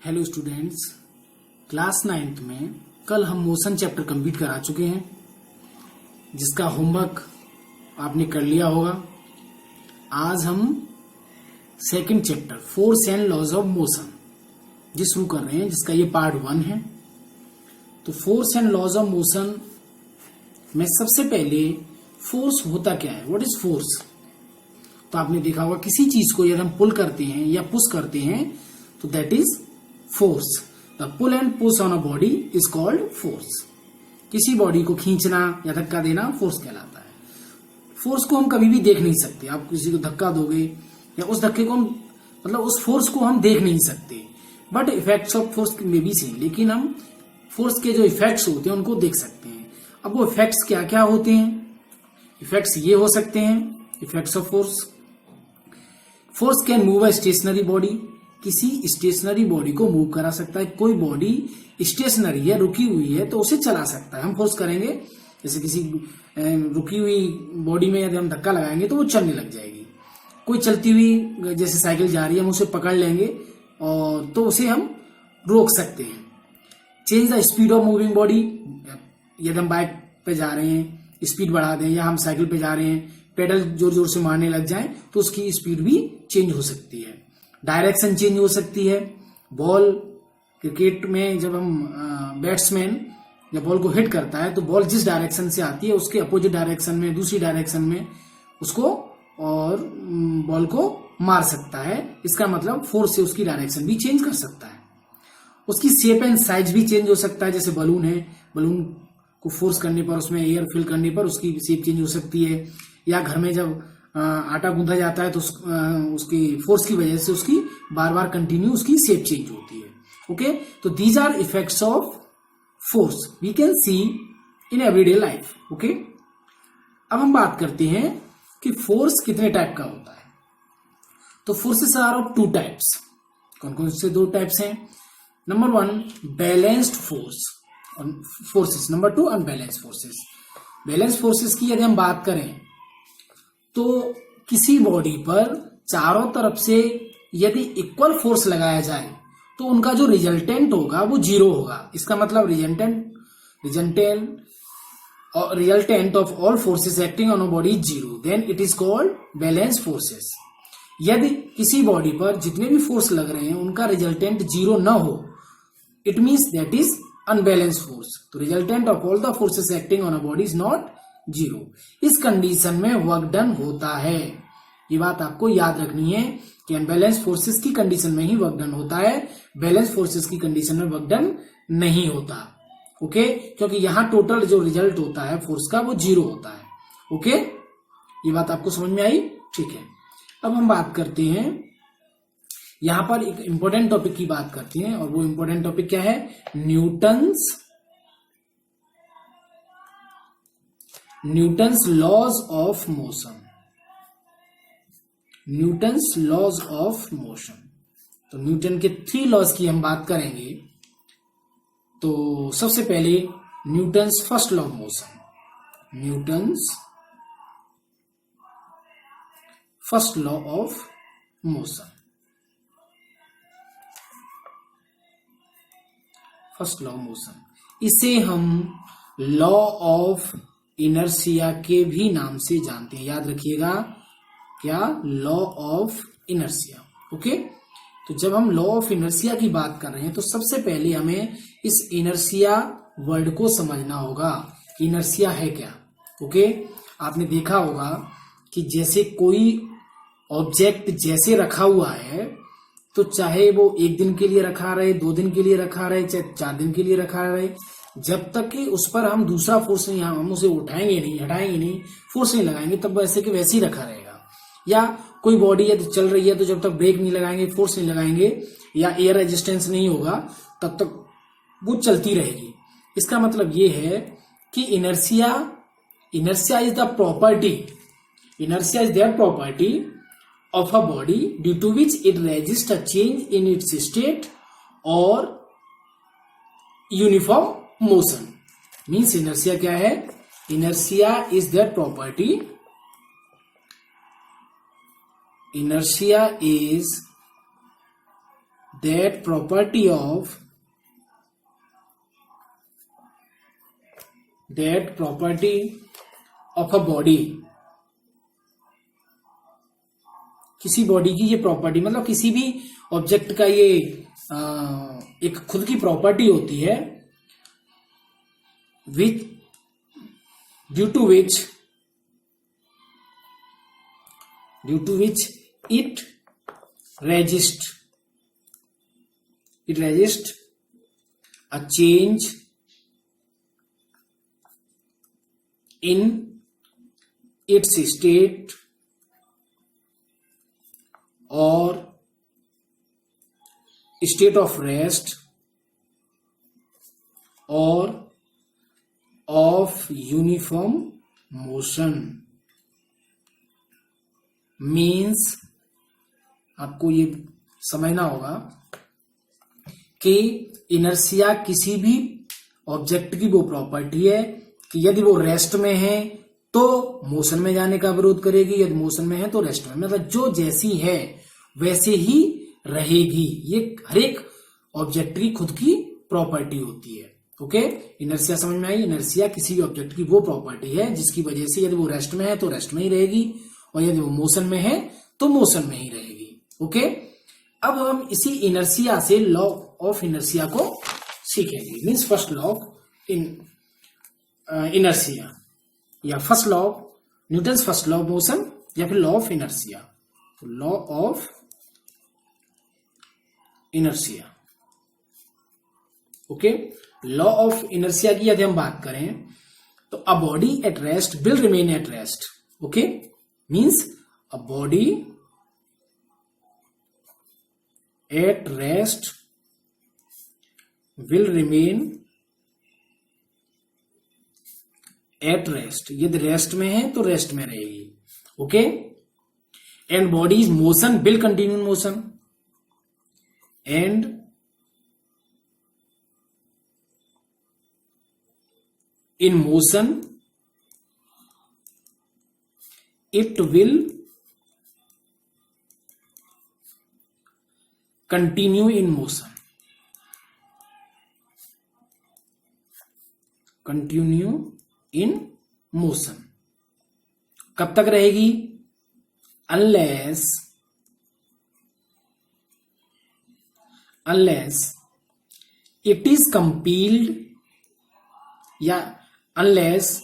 Hello students, class 9th में कल हम मोशन चैप्टर कंप्लीट करा चुके हैं, जिसका होमवर्क आपने कर लिया होगा। आज हम second chapter force and laws of motion जी शुरू कर रहे हैं, जिसका ये पार्ट 1 है। तो force and laws of motion में सबसे पहले फोर्स होता क्या है, व्हाट इज फोर्स। तो आपने देखा होगा किसी चीज को यदि हम पुल करते हैं या पुश करते हैं तो that is force. The pull and push on a body is called force. किसी बॉडी को खींचना या धक्का देना फोर्स कहलाता है। फोर्स को हम कभी भी देख नहीं सकते। आप किसी को धक्का दोगे या उस धक्के को हम उस फोर्स को हम देख नहीं सकते, बट इफेक्ट्स ऑफ फोर्स में भी सेम। लेकिन हम फोर्स के जो इफेक्ट्स होते हैं उनको देख सकते हैं। अब वो इफेक्ट्स क्या क्या होते हैं? इफेक्ट्स ये हो सकते हैं, effects of force. Force can move a stationary body. किसी स्टेशनरी बॉडी को मूव करा सकता है। कोई बॉडी स्टेशनरी है, रुकी हुई है, तो उसे चला सकता है। हम फोर्स करेंगे, जैसे किसी रुकी हुई बॉडी में यदि हम धक्का लगाएंगे तो वो चलने लग जाएगी। कोई चलती हुई जैसे साइकिल जा रही है, हम उसे पकड़ लेंगे और तो उसे हम रोक सकते हैं। Change the speed of moving body. यदि हम बाइक पे जा रहे हैं, स्पीड बढ़ा दें, या हम साइकिल पे जा रहे हैं, पेडल जोर जोर से मारने लग जाएं तो उसकी स्पीड भी चेंज हो सकती है। डायरेक्शन चेंज हो सकती है। बॉल क्रिकेट में जब हम बैट्समैन जब बॉल को हिट करता है तो बॉल जिस डायरेक्शन से आती है उसके अपोजिट डायरेक्शन में, दूसरी डायरेक्शन में उसको और बॉल को मार सकता है। इसका मतलब फोर्स से उसकी डायरेक्शन भी चेंज कर सकता है। उसकी शेप एंड साइज भी चेंज हो सकता है। जैसे बलून है, बलून को फोर्स करने पर, उसमें एयर फिल करने पर उसकी शेप चेंज हो सकती है। या घर में जब आटा गूंथा जाता है तो उसकी फोर्स की वजह से उसकी बार बार कंटिन्यू उसकी शेप चेंज होती है। ओके, तो these are effects of force we can see in everyday life. Okay, अब हम बात करते हैं कि फोर्स कितने टाइप का होता है। तो फोर्सेस आर ऑफ 2 टाइप्स। कौन कौन से 2 टाइप्स हैं? नंबर 1 बैलेंस्ड फोर्स और forces. Number 2 unbalanced forces. Balance forces की यदि हम बात करें तो किसी बॉडी पर चारों तरफ से यदि इक्वल फोर्स लगाया जाए तो उनका जो रिजल्टेंट होगा वो 0 होगा। इसका मतलब resultant of all forces acting on a body is 0, then it is called balance forces. यदि किसी बॉडी पर जितने भी फोर्स लग रहे हैं उनका रिजल्टेंट 0 न हो, it means that is unbalance force. तो resultant of all the forces acting on a body is not 0। इस कंडीशन में वर्क डन होता है। ये बात आपको याद रखनी है कि अनबैलेंस फोर्सेस की कंडीशन में ही वर्क डन होता है, बैलेंस फोर्सेस की कंडीशन में वर्क डन नहीं होता। ओके, क्योंकि यहां टोटल जो रिजल्ट होता है फोर्स का वो 0 होता है। ओके, ये बात आपको समझ में आई? ठीक है, अब हम बात करते हैं, यहां पर एक इंपॉर्टेंट टॉपिक की बात करते हैं। और वो इंपॉर्टेंट टॉपिक क्या है? Newton's laws of motion. Newton's laws of motion. तो न्यूटन के 3 लॉज की हम बात करेंगे। तो सबसे पहले Newton's first law of motion. Newton's first law of motion. First law of motion, इसे हम लॉ ऑफ इनर्शिया के भी नाम से जानते हैं। याद रखिएगा, क्या? Law of inertia. ओके, तो जब हम लॉ ऑफ इनर्शिया की बात कर रहे हैं तो सबसे पहले हमें इस इनर्शिया वर्ड को समझना होगा। इनर्शिया है क्या? ओके, आपने देखा होगा कि जैसे कोई ऑब्जेक्ट जैसे रखा हुआ है, तो चाहे वो 1 दिन के लिए रखा रहे, 2 दिन के लिए रखा रहे, चाहे 4 दिन के लिए रखा रहे, जब तक कि उस पर हम दूसरा फोर्स नहीं, हम उसे उठाएंगे नहीं, हटाएंगे नहीं, फोर्स नहीं लगाएंगे, तब वैसे के वैसे ही रखा रहेगा। या कोई बॉडी यदि चल रही है तो जब तक ब्रेक नहीं लगाएंगे, फोर्स नहीं लगाएंगे या एयर रेजिस्टेंस नहीं होगा, तब तक वो चलती रहेगी। इसका मतलब ये है कि inertia is the property, inertia is that property of a body due to which it resists a change in its state or uniform motion. Means inertia क्या है? Inertia is that property. Inertia is that property of a body, किसी body की ये property, मतलब किसी भी object का ये एक खुद की प्रॉपर्टी होती है, which due to which it resists a change in its state or state of rest or of uniform motion. Means आपको ये समझना होगा कि इनर्शिया किसी भी ऑब्जेक्ट की वो प्रॉपर्टी है कि यदि वो रेस्ट में है तो मोशन में जाने का विरोध करेगी, यदि मोशन में है तो रेस्ट में, मतलब जो जैसी है वैसे ही रहेगी। ये हर एक ऑब्जेक्ट की खुद की प्रॉपर्टी होती है। ओके, इनर्शिया समझ में आई? इनर्शिया किसी भी ऑब्जेक्ट की वो प्रॉपर्टी है जिसकी वजह से यदि वो रेस्ट में है तो रेस्ट में ही रहेगी और यदि वो मोशन में है तो मोशन में ही रहेगी। ओके, अब हम इसी इनर्शिया से लॉ ऑफ इनर्शिया को सीखेंगे। Means first law in inertia या first law, Newton's first law of motion या फिर लॉ ऑफ इनर्शिया। तो law of inertia. Okay, law of inertia की यदि हम बात करें तो a body at rest will remain at rest. Okay, means a body at rest will remain at rest। यदि रेस्ट में है तो रेस्ट में रहेगी। Okay, and body is motion will continue motion and in motion it will continue in motion. Continue in motion कब तक रहेगी? Unless it is compelled या unless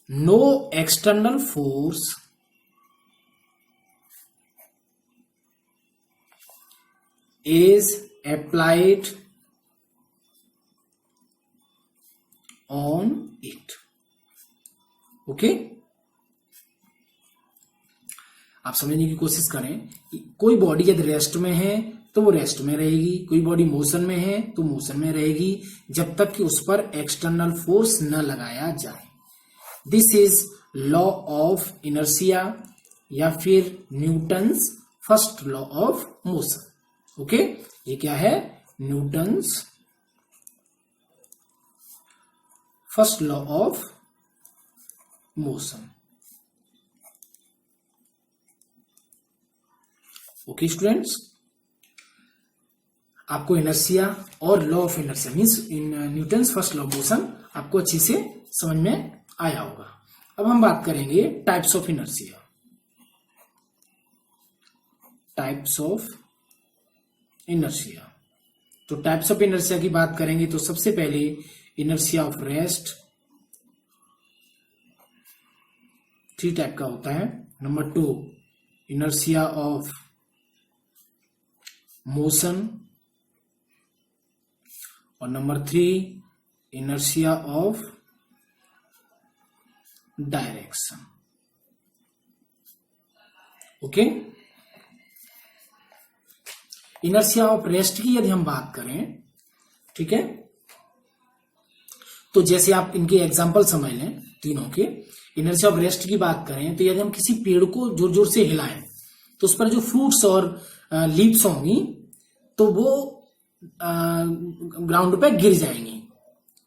no external force is applied on it। Okay, आप समझने की कोशिश करें। कोई बॉडी यदि रेस्ट में है तो वो रेस्ट में रहेगी, कोई बॉडी मोशन में है तो मोशन में रहेगी जब तक कि उस पर एक्सटर्नल फोर्स न लगाया जाए। This is law of inertia या फिर Newton's first law of motion. Okay, ये क्या है? Newton's first law of motion. Okay students, आपको इनर्शिया और law of inertia means in Newton's first law of motion आपको अच्छी से समझ में आया होगा। अब हम बात करेंगे types of inertia. Types of inertia, तो टाइप्स ऑफ इनर्शिया की बात करेंगे तो सबसे पहले इनर्शिया ऑफ रेस्ट 3 टाइप का होता है। नंबर 2 इनर्शिया ऑफ मोशन और number 3 inertia of direction. Okay, inertia of rest की यदि हम बात करें, ठीक है, तो जैसे आप इनके एग्जांपल समझ लें तीनों के। इनर्शिया ऑफ रेस्ट की बात करें तो यदि हम किसी पेड़ को जोर जोर से हिलाएं तो उस पर जो फ्रूट्स और लीव्स होंगी तो वो ग्राउंड पे गिर जाएंगी,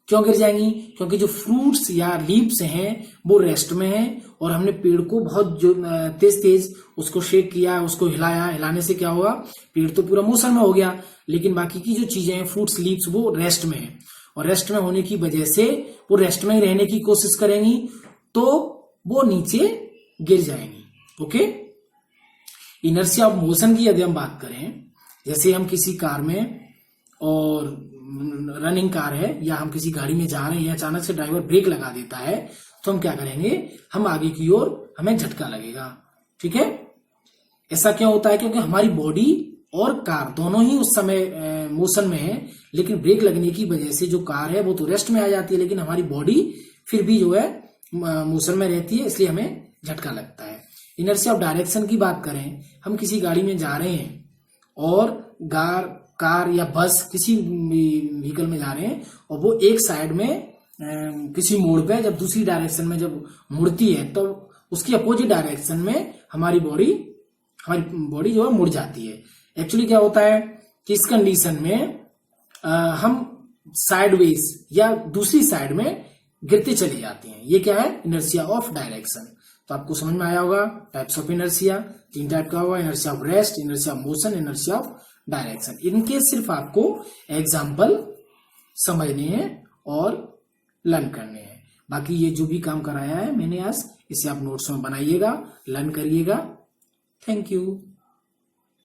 क्यों गिर जाएंगी? क्योंकि जो फ्रूट्स या लीव्स हैं वो रेस्ट में हैं और हमने पेड़ को बहुत जो तेज तेज उसको शेक किया, उसको हिलाया, हिलाने से क्या होगा, पेड़ तो पूरा मोशन में हो गया, लेकिन बाकी की जो चीजें हैं फ्रूट्स लीव्स वो रेस्ट में है, और रेस्ट में होने की वजह से वो रेस्ट में ही रहने की कोशिश करेंगी तो वो नीचे गिर जाएंगी। ओके, इनर्शिया ऑफ मोशन की यदि हम बात करें, जैसे हम किसी कार में और रनिंग कार है या हम किसी गाड़ी में जा रहे हैं, अचानक से ड्राइवर ब्रेक लगा देता है तो हम क्या करेंगे, हम आगे की ओर हमें झटका लगेगा। ठीक है, ऐसा क्यों होता है? क्योंकि हमारी बॉडी और कार दोनों ही उस समय मोशन में है, लेकिन ब्रेक लगने की वजह से जो कार है वो तो रेस्ट में आ जाती है, लेकिन हमारी बॉडी फिर भी जो है मोशन में रहती है, इसलिए हमें झटका लगता है। इनर्शिया ऑफ डायरेक्शन की बात करें, हम किसी गाड़ी में जा रहे हैं और कार या बस किसी व्हीकल में जा रहे हैं और वो एक साइड में किसी मोड़ पे जब दूसरी डायरेक्शन में जब मुड़ती है तो उसकी अपोजिट डायरेक्शन में हमारी बॉडी जो है मुड़ जाती है। एक्चुअली क्या होता है कि इस कंडीशन में हम साइडवेज या दूसरी साइड में गिरते चले जाते हैं। ये क्या है? Inertia of direction. तो आपको समझ में आया होगा टाइप्स ऑफ इनर्शिया, 3 टाइप का होगा, inertia of rest, inertia of motion, inertia of direction. इनके सिर्फ आपको एग्जाम्पल समझने हैं और लर्न करने हैं। बाकी ये जो भी काम कराया है मैंने आज, इसे आप नोट्स में बनाइएगा, लर्न करिएगा। Thank you.